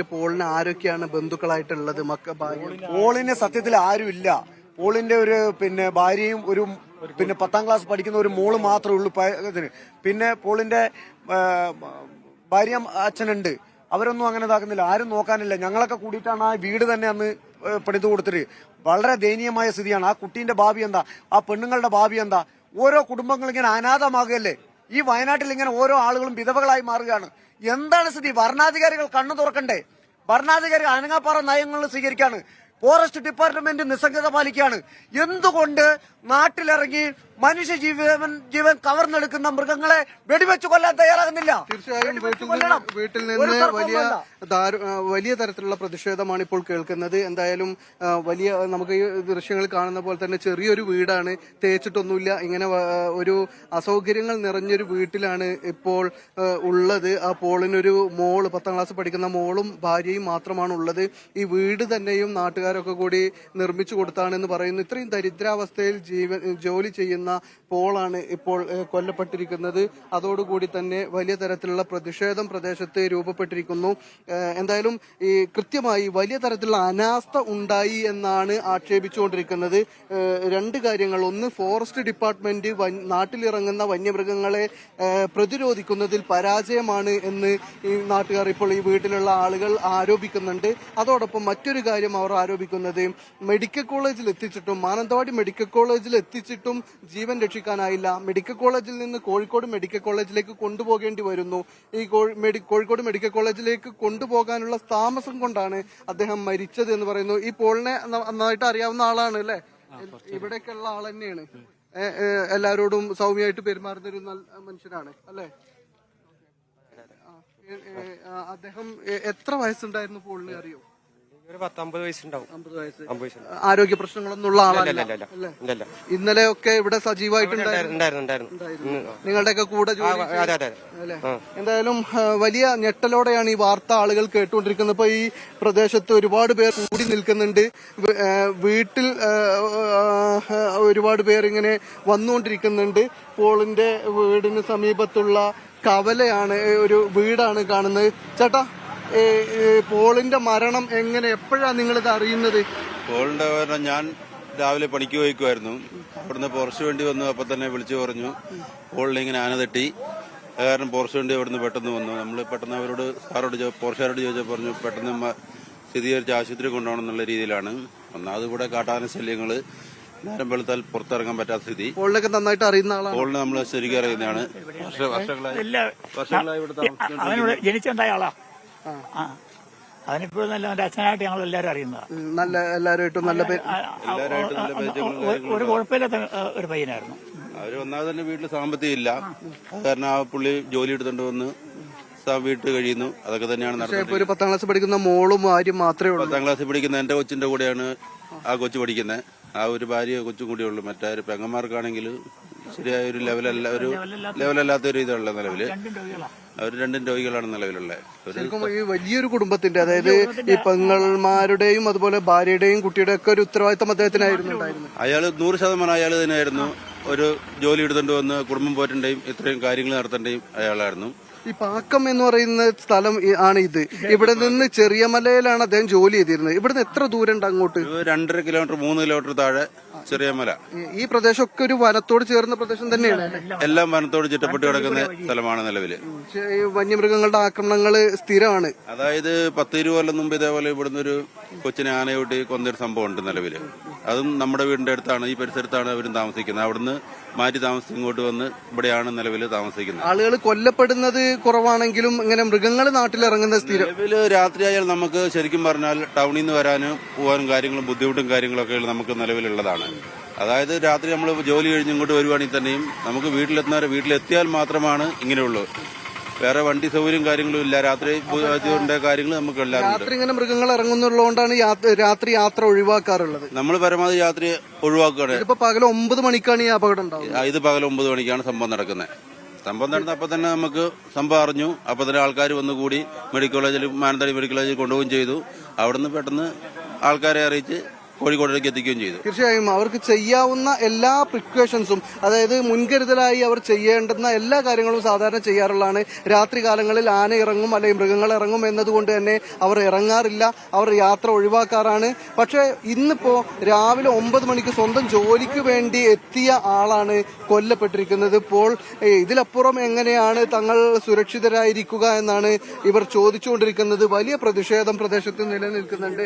പോളിന് ആരൊക്കെയാണ് ബന്ധുക്കളായിട്ടുള്ളത്? പോളിന് സത്യത്തിൽ ആരുമില്ല. പോളിന്റെ ഒരു ഭാര്യയും ഒരു 10ാം ക്ലാസ് പഠിക്കുന്ന ഒരു മോള് മാത്രമേ ഉള്ളൂ. പിന്നെ പോളിന്റെ ഭാര്യ അച്ഛനുണ്ട്. അവരൊന്നും അങ്ങനെ ഇതാക്കുന്നില്ല, ആരും നോക്കാനില്ല. ഞങ്ങളൊക്കെ കൂടിയിട്ടാണ് ആ വീട് തന്നെ അന്ന് പണിത് കൊടുത്തിട്ട്. വളരെ ദയനീയമായ സ്ഥിതിയാണ്. ആ കുട്ടീന്റെ ഭാവി എന്താ? ആ പെണ്ണുങ്ങളുടെ ഭാവി എന്താ? ഓരോ കുടുംബങ്ങൾ ഇങ്ങനെ അനാഥമാകുകയല്ലേ? ഈ വയനാട്ടിൽ ഇങ്ങനെ ഓരോ ആളുകളും വിധവകളായി മാറുകയാണ്. എന്താണ് സ്ഥിതി? ഭരണാധികാരികൾ കണ്ണു തുറക്കണ്ടേ? ഭരണാധികാരികൾ അനങ്ങാപ്പാറ നയങ്ങൾ സ്വീകരിക്കാണ്. Forest department നിസ്സംഗത പാലിക്കുകയാണ്. എന്തുകൊണ്ട് നാട്ടിലിറങ്ങി മനുഷ്യ ജീവൻ കവർന്നെടുക്കുന്ന മൃഗങ്ങളെ വെടിവെച്ച് കൊല്ലാൻ തയ്യാറാകുന്നില്ല? തീർച്ചയായും വീട്ടിൽ നിന്ന് വലിയ തരത്തിലുള്ള പ്രതിഷേധമാണ് ഇപ്പോൾ കേൾക്കുന്നത്. എന്തായാലും വലിയ നമുക്ക് ഈ ദൃശ്യങ്ങൾ കാണുന്ന പോലെ തന്നെ ചെറിയൊരു വീടാണ്, തേച്ചിട്ടൊന്നുമില്ല. ഇങ്ങനെ ഒരു അസൗകര്യങ്ങൾ നിറഞ്ഞൊരു വീട്ടിലാണ് ഇപ്പോൾ ഉള്ളത്. ആ പോളിനൊരു മോള് 10ാം ക്ലാസ് പഠിക്കുന്ന മോളും ഭാര്യയും മാത്രമാണ് ഉള്ളത്. ഈ വീട് തന്നെയും നാട്ടുകാരൊക്കെ കൂടി നിർമ്മിച്ചു കൊടുത്താണെന്ന് പറയുന്നു. ഇത്രയും ദരിദ്രാവസ്ഥയിൽ ജോലി ചെയ്യുന്ന പോളാണ് ഇപ്പോൾ കൊല്ലപ്പെട്ടിരിക്കുന്നത്. അതോടുകൂടി തന്നെ വലിയ തരത്തിലുള്ള പ്രതിഷേധം പ്രദേശത്ത് രൂപപ്പെട്ടിരിക്കുന്നു. എന്തായാലും ഈ കൃത്യമായി വലിയ തരത്തിലുള്ള അനാസ്ഥ ഉണ്ടായി എന്നാണ് ആക്ഷേപിച്ചുകൊണ്ടിരിക്കുന്നത്. രണ്ട് കാര്യങ്ങൾ. ഒന്ന്, ഫോറസ്റ്റ് ഡിപ്പാർട്ട്മെന്റ് നാട്ടിലിറങ്ങുന്ന വന്യമൃഗങ്ങളെ പ്രതിരോധിക്കുന്നതിൽ പരാജയമാണ് എന്ന് ഈ നാട്ടുകാർ, ഇപ്പോൾ ഈ വീട്ടിലുള്ള ആളുകൾ ആരോപിക്കുന്നുണ്ട്. അതോടൊപ്പം മറ്റൊരു കാര്യം അവർ ആരോപിക്കുന്നത്, മെഡിക്കൽ കോളേജിൽ എത്തിച്ചിട്ടും, മാനന്തവാടി മെഡിക്കൽ കോളേജിൽ എത്തിച്ചിട്ടും ജീവൻ രക്ഷിക്കാനായില്ല. മെഡിക്കൽ കോളേജിൽ നിന്ന് കോഴിക്കോട് മെഡിക്കൽ കോളേജിലേക്ക് കൊണ്ടുപോകേണ്ടി വരുന്നു. ഈ കോഴിക്കോട് മെഡിക്കൽ കോളേജിലേക്ക് കൊണ്ടുപോകാനുള്ള താമസം കൊണ്ടാണ് അദ്ദേഹം മരിച്ചത് എന്ന് പറയുന്നു. ഈ പോളിനെ നന്നായിട്ട് അറിയാവുന്ന ആളാണ് അല്ലെ? ഇവിടേക്കുള്ള ആൾ തന്നെയാണ്. എല്ലാവരോടും സൗമ്യമായിട്ട് പെരുമാറുന്ന ഒരു നല്ല മനുഷ്യനാണ് അല്ലെ? അദ്ദേഹം എത്ര വയസ്സുണ്ടായിരുന്നു പോളിന് അറിയോ? ഒരു 50 വയസ്സുണ്ടാവും. 50 വയസ്സ്. ആരോഗ്യ പ്രശ്നങ്ങളൊന്നും ഉള്ള ആളല്ല. ഇന്നലെയൊക്കെ ഇവിടെ സജീവമായിട്ടുണ്ടായിരുന്നു. നിങ്ങളുടെയൊക്കെ കൂടെ അല്ലെ? എന്തായാലും വലിയ ഞെട്ടലോടെയാണ് ഈ വാർത്ത ആളുകൾ കേട്ടുകൊണ്ടിരിക്കുന്നത്. ഇപ്പൊ ഈ പ്രദേശത്ത് ഒരുപാട് പേർ കൂടി നിൽക്കുന്നുണ്ട്. വീട്ടിൽ ഒരുപാട് പേർ ഇങ്ങനെ വന്നുകൊണ്ടിരിക്കുന്നുണ്ട്. പോളിന്റെ വീടിന് സമീപത്തുള്ള കവലയാണ്, ഒരു വീടാണ് കാണുന്നത്. ചേട്ടാ, പോളിന്റെ മരണം എപ്പോഴാണ് നിങ്ങളിത് അറിയുന്നത്? പോളിന്റെ മരണം ഞാൻ രാവിലെ പണിക്ക് പോയിക്കുമായിരുന്നു. അവിടുന്ന് ഫോറസ്റ്റ് വണ്ടി വന്നു. അപ്പൊ തന്നെ വിളിച്ചു പറഞ്ഞു പോളിനെ ഇങ്ങനെ ആന തട്ടി. കാരണം ഫോറസ്റ്റ് വണ്ടി അവിടുന്ന് പെട്ടെന്ന് വന്നു. നമ്മൾ പെട്ടെന്ന് അവരോട് ഫോറസ്റ്റുകാരോട് ചോദിച്ചാൽ പറഞ്ഞു പെട്ടെന്ന് സ്ഥിരീകരിച്ച് ആശുപത്രി കൊണ്ടുപോകണം എന്നുള്ള രീതിയിലാണ്. ഒന്നാമത് കൂടെ കാട്ടാന ശല്യങ്ങള്, നേരം വെളുത്താൽ പുറത്തിറങ്ങാൻ പറ്റാത്ത സ്ഥിതി. പോളിനൊക്കെ നന്നായിട്ട് അറിയുന്ന ആളാണ്. പോളിനെ നമ്മൾ ശരിക്കും അറിയുന്നതാണ്. വർഷങ്ങളായി ഇവിടെ താമസിക്കുന്നത്. ജനിച്ചുണ്ടായ ആളാ. അതിനിപ്പോഴും നല്ല അച്ഛനായിട്ട് ഞങ്ങൾ എല്ലാവരും അറിയുന്നതാണ്. നല്ല എല്ലാവരുമായിട്ടും നല്ല ഒരു കുഴപ്പമില്ലാത്ത ഒരു പയ്യനായിരുന്നു. അവര് ഒന്നാമത് തന്നെ വീട്ടിൽ സാമ്പത്തികം ഇല്ല. കാരണം ആ പുള്ളി ജോലി എടുത്തോണ്ട് വന്ന് വീട്ടിൽ കഴിയുന്നു. അതൊക്കെ തന്നെയാണ് നടക്കുന്നത്. ഒരു 10ാം ക്ലാസ് പഠിക്കുന്ന മോളും ഭാര്യയും മാത്രമേ ഉള്ളൂ. 10ാം ക്ലാസ്സിൽ പഠിക്കുന്ന എന്റെ കൊച്ചിന്റെ കൂടെയാണ് ആ കൊച്ചു പഠിക്കുന്നത്. ആ ഒരു ഭാര്യ കൊച്ചും കൂടിയേ ഉള്ളൂ. മറ്റേ പെങ്ങന്മാർക്കാണെങ്കിൽ ശരിയായ ഒരു ലെവലല്ലാത്ത ഒരു ഇതുള്ള നിലവില്. അവർ രണ്ടും രോഗികളാണ് നിലവിലുള്ളത്. ശരിക്കും ഈ വലിയൊരു കുടുംബത്തിന്റെ, അതായത് ഈ പെങ്ങന്മാരുടെയും അതുപോലെ ഭാര്യയുടെയും കുട്ടിയുടെ ഒക്കെ ഒരു ഉത്തരവാദിത്തം അദ്ദേഹത്തിനായിരുന്നു. അയാള് 100% അയാൾ തന്നെയായിരുന്നു. ഒരു ജോലി എടുത്തോണ്ട് വന്ന് കുടുംബം പോറ്റേണ്ടയും ഇത്രയും കാര്യങ്ങൾ നടത്തേണ്ടയും അയാളായിരുന്നു. ഈ പാക്കം എന്ന് പറയുന്ന സ്ഥലം ആണ് ഇത്. ഇവിടെ നിന്ന് ചെറിയ മലയിലാണ് അദ്ദേഹം ജോലി ചെയ്തിരുന്നത്. ഇവിടുന്ന് എത്ര ദൂരം ഉണ്ട് അങ്ങോട്ട്? 2.5 കിലോമീറ്റർ 3 കിലോമീറ്റർ താഴെ ചെറിയ മല. ഈ പ്രദേശമൊക്കെ ഒരു വനത്തോട് ചേർന്ന പ്രദേശം തന്നെയാണ്. എല്ലാം വനത്തോട് ചുറ്റപ്പെട്ട് കിടക്കുന്ന സ്ഥലമാണ് നിലവില്. വന്യമൃഗങ്ങളുടെ ആക്രമണങ്ങൾ സ്ഥിരമാണ്. അതായത് 10-20 കൊല്ലം മുമ്പ് ഇതേപോലെ ഇവിടുന്ന് ഒരു കൊച്ചിനെ ആനയോട്ടി കൊന്നൊരു സംഭവം ഉണ്ട് നിലവില്. അതും നമ്മുടെ വീടിന്റെ അടുത്താണ്, ഈ പരിസരത്താണ് അവരും താമസിക്കുന്നത്. അവിടുന്ന് മാറ്റി താമസിച്ച് ഇങ്ങോട്ട് വന്ന് ഇവിടെയാണ് നിലവില് താമസിക്കുന്നത്. ആളുകൾ കൊല്ലപ്പെടുന്നത് കുറവാണെങ്കിലും ഇങ്ങനെ മൃഗങ്ങൾ നാട്ടിലിറങ്ങുന്ന സ്ഥിരം. നിലവില് രാത്രിയായാൽ നമുക്ക് ശരിക്കും പറഞ്ഞാൽ ടൗണിൽ നിന്ന് വരാനും പോകാനും കാര്യങ്ങളും ബുദ്ധിമുട്ടും കാര്യങ്ങളൊക്കെ നമുക്ക് നിലവിലുള്ളതാണ്. അതായത് രാത്രി നമ്മൾ ജോലി കഴിഞ്ഞ് ഇങ്ങോട്ട് വരുവാണെങ്കിൽ തന്നെയും നമുക്ക് വീട്ടിലെത്തിയാൽ മാത്രമാണ് ഇങ്ങനെയുള്ളൂ. വേറെ വണ്ടി സൗകര്യം കാര്യങ്ങളും ഇല്ല. രാത്രി കാര്യങ്ങൾ നമുക്ക് എല്ലാവരും രാത്രി ഇങ്ങനെ മൃഗങ്ങൾ ഇറങ്ങുന്നുള്ളതുകൊണ്ടാണ് രാത്രി യാത്ര ഒഴിവാക്കാറുള്ളത്. നമ്മൾ പരമാവധി യാത്ര ഒഴിവാക്കുകയാണ്. ഇപ്പൊ പകൽ 9 മണിക്കാണ് ഈ അപകടം ഉണ്ടാവുന്നത്. ഇത് പകൽ 9 മണിക്കാണ് സംഭവം നടക്കുന്നത്. സംഭവം നടന്ന അപ്പൊ തന്നെ നമുക്ക് സംഭവം അറിഞ്ഞു. അപ്പൊ തന്നെ ആൾക്കാർ വന്നുകൂടി മാനന്തവാടി മെഡിക്കൽ കോളേജിൽ കൊണ്ടുപോവുകയും ചെയ്തു. അവിടുന്ന് പെട്ടെന്ന് ആൾക്കാരെ അറിയിച്ച് കോഴിക്കോടേക്ക് എത്തിക്കുകയും ചെയ്തു. തീർച്ചയായും അവർക്ക് ചെയ്യാവുന്ന എല്ലാ പ്രിക്കോഷൻസും, അതായത് മുൻകരുതലായി അവർ ചെയ്യേണ്ടുന്ന എല്ലാ കാര്യങ്ങളും സാധാരണ ചെയ്യാറുള്ളതാണ്. രാത്രി കാലങ്ങളിൽ ആന ഇറങ്ങും അല്ലെങ്കിൽ മൃഗങ്ങൾ ഇറങ്ങും എന്നതുകൊണ്ട് തന്നെ അവർ ഇറങ്ങാറില്ല, അവർ യാത്ര ഒഴിവാക്കാറാണ്. പക്ഷെ ഇന്നിപ്പോ രാവിലെ 9 മണിക്ക് സ്വന്തം ജോലിക്ക് വേണ്ടി എത്തിയ ആളാണ് കൊല്ലപ്പെട്ടിരിക്കുന്നത്. ഇപ്പോൾ ഇതിലപ്പുറം എങ്ങനെയാണ് തങ്ങൾ സുരക്ഷിതരായിരിക്കുക എന്നാണ് ഇവർ ചോദിച്ചുകൊണ്ടിരിക്കുന്നത്. വലിയ പ്രതിഷേധം പ്രദേശത്ത് നിലനിൽക്കുന്നുണ്ട്.